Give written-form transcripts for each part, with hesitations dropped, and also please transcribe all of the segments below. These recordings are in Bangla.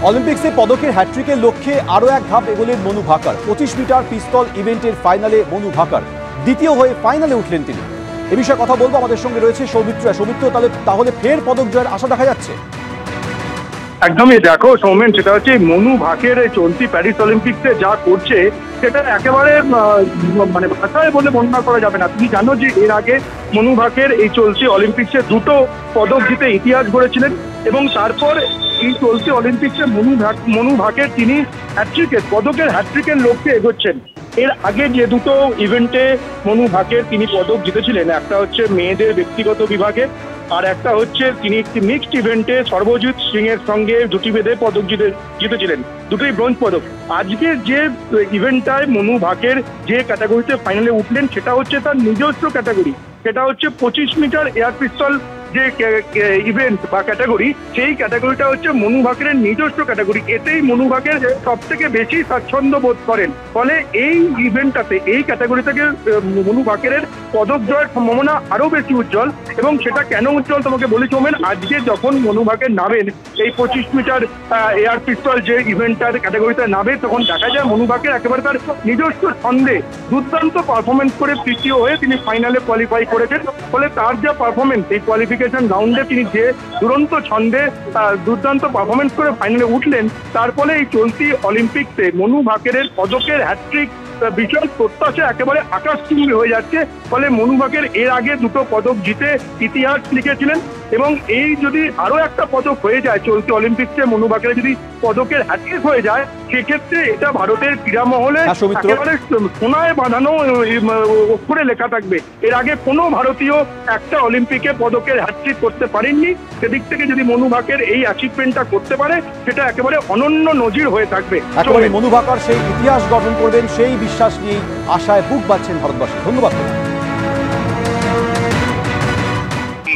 অলিম্পিক্সে পদকের হ্যাট্রিকের লক্ষ্যে আরও এক ধাপ এগোলেন মনু ভাকার। 25 মিটার পিস্তল ইভেন্টের ফাইনালে মনু ভাকার দ্বিতীয় হয়ে ফাইনালে উঠলেন তিনি। এ বিষয়ে কথা বলবো, আমাদের সঙ্গে রয়েছে সৌমিত্র। সৌমিত্র, তাহলে ফের পদক জয়ের আশা দেখা যাচ্ছে? একদমই, দেখো সৌমেন, সেটা হচ্ছে মনু ভাকের চলতি প্যারিস অলিম্পিক্সে যা করছে সেটা একেবারে মানে ভাষায় বলে বর্ণনা করা যাবে না। তুমি জানো যে এর আগে মনু ভাকের এই চলতি অলিম্পিক্সে 2টো পদক জিতে ইতিহাস গড়েছিলেন এবং তারপর এই চলতি অলিম্পিক্সে মনু ভাকের তিনি পদকের হ্যাট্রিকের লক্ষ্যে এগোচ্ছেন। এর আগে যে 2টো ইভেন্টে মনু ভাকের তিনি পদক জিতেছিলেন, একটা হচ্ছে মেয়েদের ব্যক্তিগত বিভাগে আর একটা হচ্ছে তিনি একটি মিক্সড ইভেন্টে সর্বজিৎ সিং এর সঙ্গে জুটি বেঁধে পদক জিতেছিলেন, দুটোই ব্রোঞ্জ পদক। আজকে যে ইভেন্টটায় মনু ভাকের যে ক্যাটাগরিতে ফাইনালে উঠলেন সেটা হচ্ছে তার নিজস্ব ক্যাটাগরি, সেটা হচ্ছে 25 মিটার এয়ার পিস্তল যে ইভেন্ট বা ক্যাটাগরি, সেই ক্যাটাগরিটা হচ্ছে মনু ভাকের নিজস্ব ক্যাটাগরি। এতেই মনু ভাকের সব থেকে বেশি স্বাচ্ছন্দ্য বোধ করেন, ফলে এই ইভেন্টটাতে এই ক্যাটাগরি থেকে মনু ভাকের পদক জয়ের সম্ভাবনা আরো বেশি উজ্জ্বল। এবং সেটা কেন উজ্জ্বল তোমাকে বলি চৌমেন, আজকে যখন মনু ভাকের নামেন এই 25 মিটার এয়ার পিস্তল যে ইভেন্টটার ক্যাটাগরিতে নামে, তখন দেখা যায় মনু ভাকের একেবারে তার নিজস্ব ছন্দে দুর্দান্ত পারফরমেন্স করে তৃতীয় হয়ে তিনি ফাইনালে কোয়ালিফাই করেছেন। ফলে তার যা পারফরমেন্স এই কোয়ালিফিকেশন রাউন্ডে তিনি যে দুরন্ত ছন্দে দুর্দান্ত পারফরমেন্স করে ফাইনালে উঠলেন, তার ফলে এই চলতি অলিম্পিক্সে মনু ভাকের পদকের হ্যাট্রিক বিশাল প্রত্যাশা একেবারে আকাশচুম্বী হয়ে যাচ্ছে। ফলে মনু ভাকের এর আগে 2টো পদক জিতে ইতিহাস লিখেছিলেন এবং এই যদি আরো একটা পদক হয়ে যায় চলতি অলিম্পিক্সে, মনু ভাকের যদি পদকের হ্যাট্রিক হয়ে যায়, সেক্ষেত্রে এটা ভারতের ক্রীড়া মহলে একেবারে সোনায় বাঁধানো অক্ষরে লেখা থাকবে। এর আগে কোনো ভারতীয় একটা অলিম্পিকে পদকের হ্যাট্রিক করতে পারেননি। সেদিক থেকে যদি মনু ভাকের এই অ্যাচিভমেন্টটা করতে পারে, সেটা একেবারে অনন্য নজির হয়ে থাকবে। মনু ভাকার সেই ইতিহাস গঠন করবেন, সেই বিশ্বাস নিয়ে আশায় বুক বাঁধছেন ভারতবাসী। ধন্যবাদ।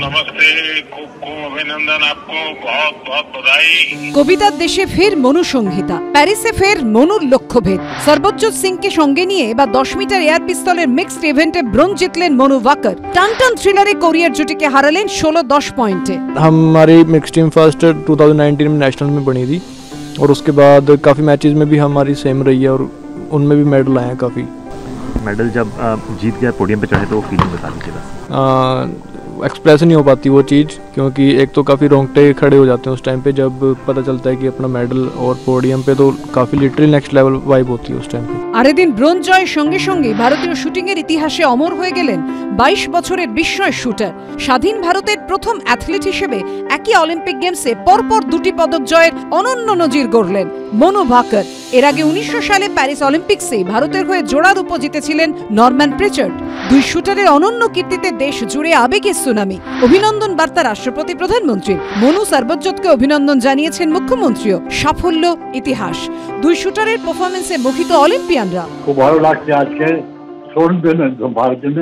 नमस्ते, खूब खूब अभिनंदन आपको, बहुत बहुत बधाई। কবিতার দেশে ফের মনু সংহিতা, প্যারিসে ফের মনুর লক্ষ্যভেদ। সর্বজিৎ সিংকে সঙ্গে নিয়ে এবার 10 মিটার এয়ার পিস্তলের মিক্সড ইভেন্টে ব্রোঞ্জ জিতলেন মনু ভাকার। টান টান থ্রিলারে কোরিয়ার জুটিকে হারালেন 16-10 পয়েंटे। हमारी मिक्स्ड टीम फर्स्ट 2019 में नेशनल में बनी थी और उसके बाद काफ़ी मैचेस में भी हमारी सेम रही है और उनमें भी मेडल आए हैं काफ़ी। मेडल जब जीत गया पोडियम पे चढ़े तो वो फीलिंग बता दीजिएगा। एक्सप्रेस नहीं हो पाती वो चीज़, क्योंकि एक तो काफ़ी रोंगटे खड़े हो जाते हैं उस टाइम पे जब पता चलता है कि अपना मेडल, और पोडियम पे तो काफ़ी लिटरली नेक्स्ट लेवल वाइब होती है उस टाइम पे। আরে দিন ব্রোঞ্জ জয়ের সঙ্গে সঙ্গে ভারতীয় শুটিং এর ইতিহাসে অমর হয়ে গেলেন 22 বছরের বিস্ময় শুটার। স্বাধীন ভারতের প্রথম অ্যাথলিট হিসেবে একই অলিম্পিক গেমসে পরপর 2টি পদক জয়ের অনন্য নজির গড়লেন মনু ভাকার। এর আগে 1900 সালে প্যারিস অলিম্পিক্সে ভারতের হয়ে জোড়া রূপো জিতেছিলেন নরম্যান প্রিচার্ড। দুই শুটারের অনন্য কীর্তিতে দেশ জুড়ে আবেগের সুনামি। অভিনন্দন বার্তা রাষ্ট্রপতি প্রধানমন্ত্রীর। মনু সর্বজিৎকে অভিনন্দন জানিয়েছেন মুখ্যমন্ত্রীও। সাফল্য ইতিহাস, দুই শুটারের পারফরমেন্সে মুখিত অলিম্পিয়ানরা। খুব ভালো লাগছে আজকে ভারতের জন্য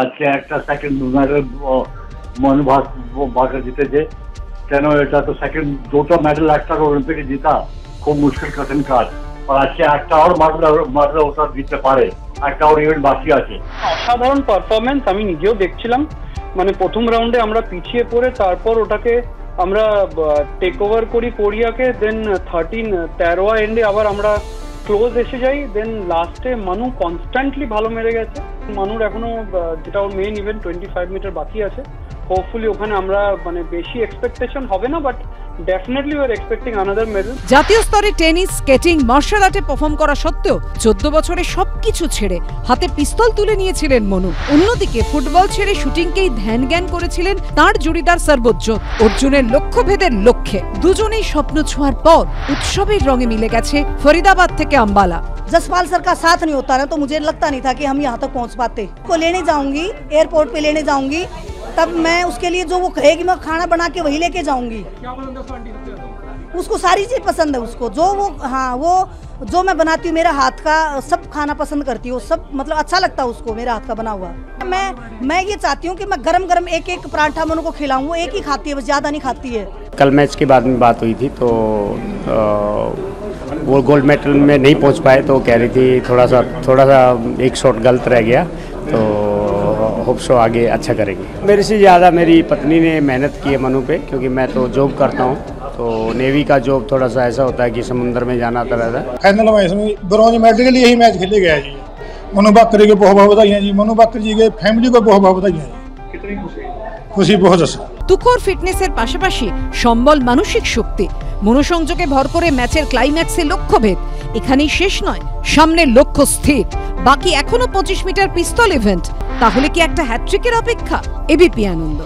আজকে একটা সেকেন্ড মেডেল মনু ভাকার জিতেছে। কেন এটা তো সেকেন্ড, 2টা মেডেল একটা অলিম্পিকে জিতা খুব মুশকিল কঠিন কাজ, আর আজকে একটা আর মেডেল ওটা জিততে পারে, একটা আর ইভেন্ট বাকি আছে। অসাধারণ পারফরমেন্স আমি নিজেও দেখছিলাম। মানে প্রথম রাউন্ডে আমরা পিছিয়ে পড়ে তারপর ওটাকে আমরা টেক ওভার করি কোরিয়াকে, দেন 13 এন্ডে আবার আমরা ক্লোজ এসে যাই, দেন লাস্টে মানু কনস্ট্যান্টলি ভালো মেরে গেছে। মানুর এখনো যেটা ওর মেইন ইভেন্ট 25 মিটার বাকি আছে। হোপফুলি ওখানে আমরা মানে বেশি এক্সপেকটেশন হবে না, but definitely we are expecting another medal. জাতীয় স্তরে টেনিস, স্কেটিং, মার্শাল আর্টে পারফর্ম করা সত্ত্বেও 14 বছরে সবকিছু ছেড়ে হাতে পিস্তল তুলে নিয়েছিলেন মনু। অন্যদিকে ফুটবল ছেড়ে শুটিংকেই ধ্যান জ্ঞান করেছিলেন তাঁর জুড়িদার সর্বজিৎ। অর্জুনের লক্ষ্যভেদের লক্ষ্যে দুজনেই স্বপ্ন ছোঁয়ার পর উৎসবের রঙে মিলে গেছে ফরিদাবাদ থেকে আম্বালা। जसपाल सर का साथ नहीं होता ना तो मुझे लगता नहीं था कि हम यहाँ तक पहुँच पाते। को लेने जाऊंगी, एयरपोर्ट पे लेने जाऊंगी, तब मैं उसके लिए जो वो कहेगी मैं खाना बना के वही लेके जाऊंगी। उसको सारी चीज पसंद है उसको, जो वो हाँ वो जो मैं बनाती हूँ मेरा हाथ का सब खाना पसंद करती हूँ, सब मतलब अच्छा लगता है उसको मेरा हाथ का बना हुआ। मैं ये चाहती हूँ कि मैं गरम गरम एक एक पराठा मनु को खिलाऊँ, वो एक ही खाती है, बस ज्यादा नहीं खाती है। कल मैच के बाद में बात हुई थी तो वो गोल्ड मेडल में नहीं पहुंच पाए, तो कह रही थी थोड़ा सा एक शॉट गलत रह गया, तो होप सो आगे अच्छा करेंगे। मेरे से ज़्यादा मेरी पत्नी ने मेहनत की है मनु पे, क्योंकि मैं तो जॉब करता हूँ तो नेवी का जॉब थोड़ा सा ऐसा होता है कि समुद्र में जाना आता रहता है। फाइनल मैच में ब्रॉन्ज मेडल के लिए ही मैच खेले गया जी। मनु भाकर को बहुत बहुत बधाइयाँ जी, मनु भाकर जी के फैमिली को बहुत बहुत बधाइयाँ जी। कितनी खुशी बहुत আছে। তুখোর ফিটনেসের পাশাপাশি সম্বল মানসিক শক্তি মনোসংযোগে ভর করে ম্যাচের ক্লাইম্যাক্সে লক্ষ্যভেদ এখানেই শেষ নয়, সামনের লক্ষ্য স্থির। বাকি এখনো 25 মিটার পিস্তল ইভেন্ট, তাহলে কি একটা হ্যাট্রিকের অপেক্ষা? এবিপি আনন্দ।